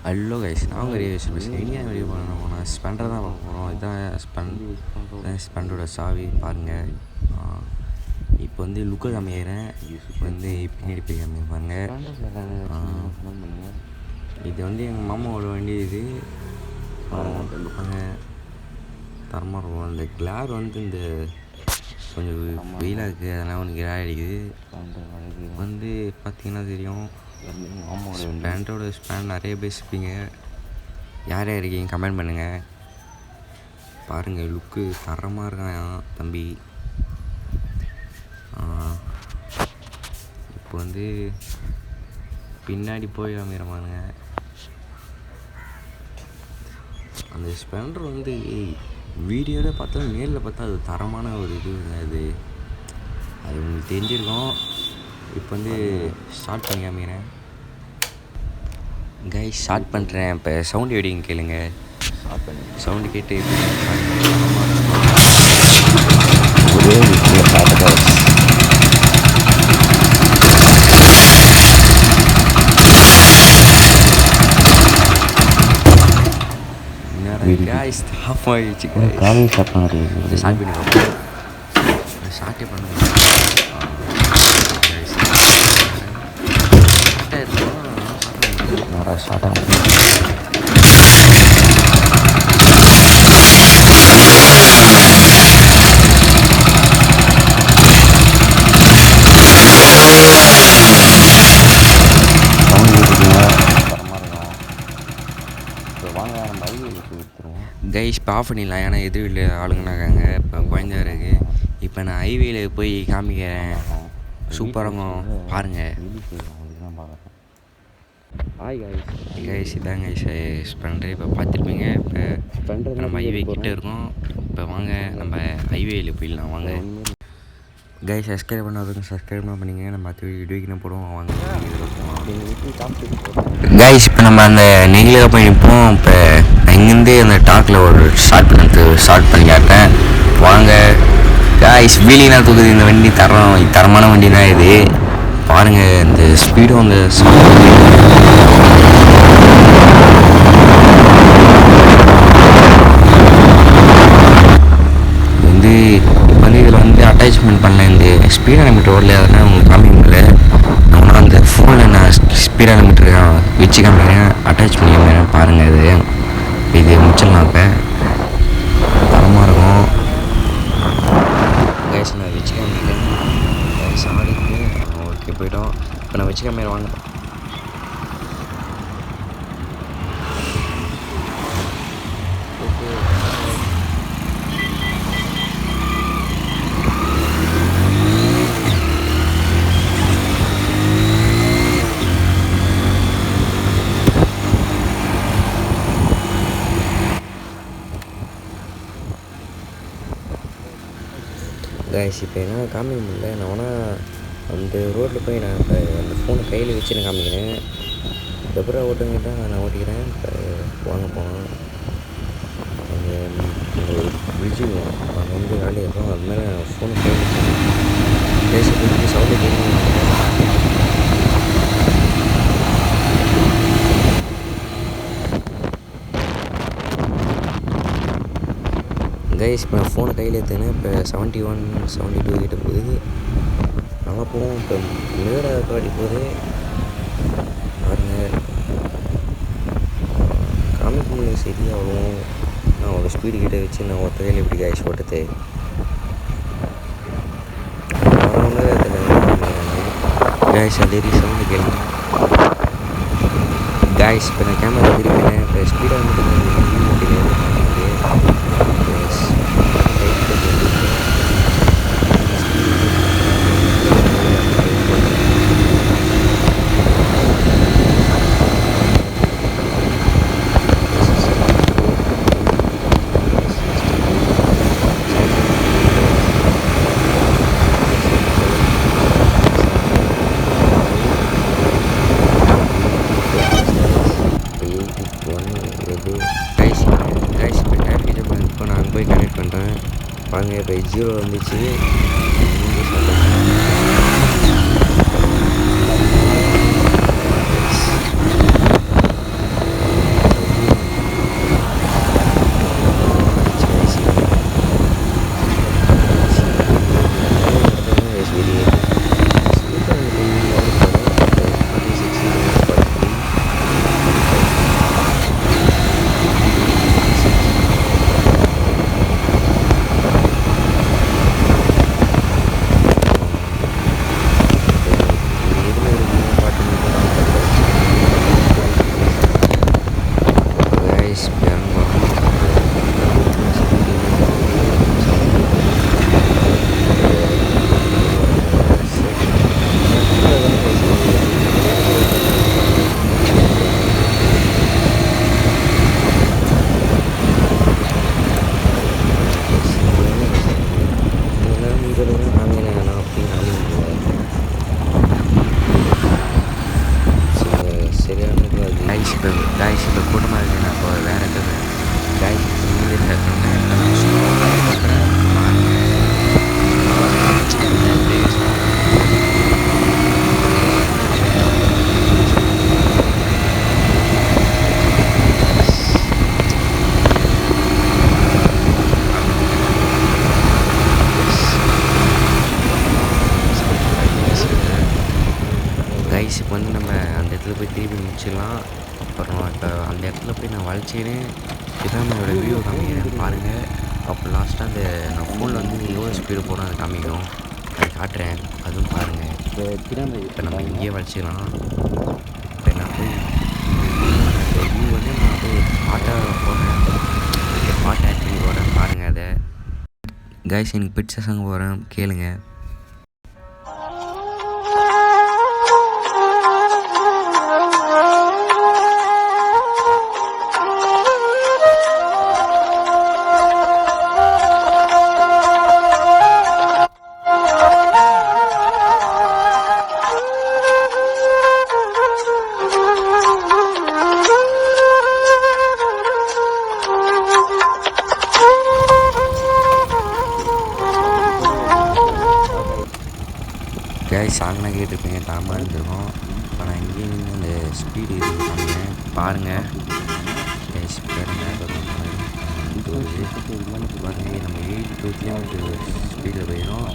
Hello guys, நான் உங்கள் reviews பேசுகிறேன். எங்கே வீடியோ பண்ணணும், நான் ஸ்பெண்டர் தான் பார்க்க போகிறோம். இதுதான் ஸ்பெண்டரோட சாவி பாருங்கள். இப்போ வந்து லுக்கை காமிக்கிறேன். இப்போ வந்து பின்னாடி போய் காமிக்க பாருங்கள். இது வந்து எங்கள் மாமாவோட வண்டி. இது தரமாக இருக்கும். இந்த கிளார் வந்து இந்த கொஞ்சம் வெயிலாக இருக்குது, அதெல்லாம் ஒன்று கிராக அடிக்குது. வந்து பார்த்திங்கன்னா தெரியும், ஸ்பெண்டரோட ஸ்பேண்ட் நிறைய பேசிப்பீங்க. யார் யார் இருக்கீங்க கமெண்ட் பண்ணுங்கள். பாருங்கள், லுக்கு தரமாக இருக்கான் தம்பி. இப்போ வந்து பின்னாடி போய் காமிக்கிறமானுங்க. அந்த ஸ்பெண்டர் வந்து வீடியோவில் பார்த்தா நேரில் பார்த்தா அது தரமான ஒரு இதுங்க. அது உங்களுக்கு தெரிஞ்சிருக்கும். இப்போ வந்து ஸ்டார்ட் பண்ணி காமிக்கிறேன் கைஸ். ஸ்டார்ட் பண்ணுறேன். இப்போ சவுண்டு எப்படிங்க கேளுங்க. சவுண்டு கேட்டு ஒரே வீட்டில் பார்த்துக்கோ. கைஸ் ஆஃப் ஆகிடுச்சு. காலையில் ஸ்டார்ட் பண்ணுறது ஸ்டார்ட் பண்ணி ஸ்டார்ட்டே பண்ணுங்க. ஸ்டார்ட் ஆகும். கைஸ் இப்போ ஆஃப் பண்ணிடலாம். ஏன்னா எதிரில் ஆளுங்கனா இருக்காங்க. இப்போ குழந்தை இருக்குது. இப்போ நான் ஹைவேல போய் காமிக்கிறேன். சூப்பராக பாருங்கள். ஹாய் கைஸ், இதான் கைஸ் ஸ்பெண்டர். இப்போ பார்த்துருப்பீங்க. இப்போ நம்ம ஹைவே கிட்டே இருக்கோம். இப்போ வாங்க நம்ம ஹைவேல போயிடலாம். வாங்க கைஸ், சப்ஸ்கிரைப் பண்ணாதவங்க சப்ஸ்கிரைப் பண்ணிங்க. நம்ம மற்ற வீடியோக்கு போடுவோம். வாங்க கைஸ், இப்போ நம்ம அந்த நெகிழில் போய் நிற்போம். இப்போ இங்கேருந்து அந்த டாக்கில் ஒரு ஸ்டார்ட் பண்ணி காட்டேன். வாங்க கைஸ், வீலினா தூக்குது இந்த வண்டி. தரமான வண்டி தான் இது. பாருங்கள், இந்த ஸ்பீடும் அந்த வந்து இப்போ வந்து இதில் வந்து அட்டாச்மெண்ட் பண்ணல. இந்த ஸ்பீட் லிமிட்டர் ஓடல, அதனால் உங்களுக்கு காமிக்க முடியல. ஆனால் அந்த ஃபோனில் நான் ஸ்பீட் லிமிட்டர் வச்சு காமிக்கிறேன், அட்டாச் பண்ணி காமிக்கிறேன். பாருங்கள், இது முடிச்சிடலாம். இப்போ தரமாக இருக்கும் கைஸ். நான் வச்சு காமிக்கிறேன். கைஸ் ஆடிக்கு ஓகே போய்ட்டோம். இப்போ நான் வச்சு காமிக்கிறேன். வாங்க கைஸ். இப்போ என்ன காமிக்க முடியல. நான் வேணால் அந்த ரோட்டில் போய் நான் இப்போ அந்த ஃபோனை கையில் வச்சு நான் காமிக்கிறேன். எப்பறம் ஓட்டுங்கிட்ட நான் ஓட்டிக்கிறேன். இப்போ வாங்க போனோம். அங்கே ஒரு பிரிட்ஜு அங்கே வந்து வேலையாக இருக்கும். அது மேலே ஃபோனை கையில் வச்சு பேசி சவுண்டு கேட்கணும். கைஸ், இப்போ நான் ஃபோனை கையில் எடுத்தேன்னா இப்போ 71, 72 கிட்ட போகுது. நல்லா போவோம். இப்போ நேராக காட்டி போகுது பாருங்கள். காமிக்க முடியும் சரியாகும். நான் அவ்வளோ ஸ்பீடு கிட்டே வச்சு நான் ஒருத்த கையில் எப்படி கைஸ் ஓட்டத்தை வரவங்க அதில் கைஸ் அதே சவுண்டு கேளுங்க கைஸ். இப்போ நான் கேமரா திருப்பினேன். இப்போ ஸ்பீடாக வந்து தெரியாது. இப்போ நான் போய் கனெக்ட் பண்ணுறேன். பாருங்கள், இப்போ 0 வந்துச்சு. காய்ஸ் இப்போ கூட்டமாக இருக்குது. நான் இப்போ வேறு எதாவது காய்ஸ் கைஸ் இப்போ வந்து நம்ம அந்த இடத்துல போய் திருப்பி முடிச்சிடலாம். அப்புறம் இப்போ அந்த இடத்துல போய் நான் வளைச்சிக்கிறேன். இதான் நம்மளோட வியூ காமிக்கிறேன் பாருங்கள். அப்போ லாஸ்ட்டாக அந்த நான் ஃபோனில் வந்து எவ்வளோ ஸ்பீடு போகிறோம் அதை காமிக்கும், அதை காட்டுறேன், அதுவும் பாருங்கள். இப்போ நம்ம இங்கேயே வளைச்சிக்கலாம். இப்போ நான் போய் அந்த வியூ வந்து நான் போய் பாட்டாக போடுறேன், பாட்டை ஆட் பண்ணி போடுறேன் பாருங்கள். அதை கைஸ் எனக்கு பிடிச்ச சாங் போகிறேன் கேளுங்க. கைஸ் சாங்னா கேட்டிருப்பீங்க, தரமாக இருந்திருக்கும். இப்போ நான் இங்கேயே நின்று அந்த ஸ்பீடு இது பாருங்கள். கைஸ் பாருங்கள் நம்ம 82 கிலோமீட்டர் ஸ்பீடில் போயிடும்.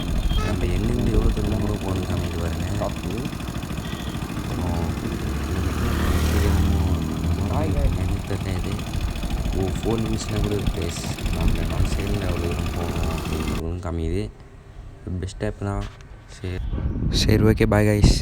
நம்ம எங்கேருந்து எவ்வளோ தூரம் கூட போகணும் காமிக்கு பாருங்கள். இது 4 நிமிஷம்னா கூட கைஸ் நம்ம 4 செகண்டில் அவ்வளோ தூரம் போகணும் அப்படின்னு காமிக்குது. பெஸ்ட் ஆப் தான். சரி ஓகே பாய் கைஸ்.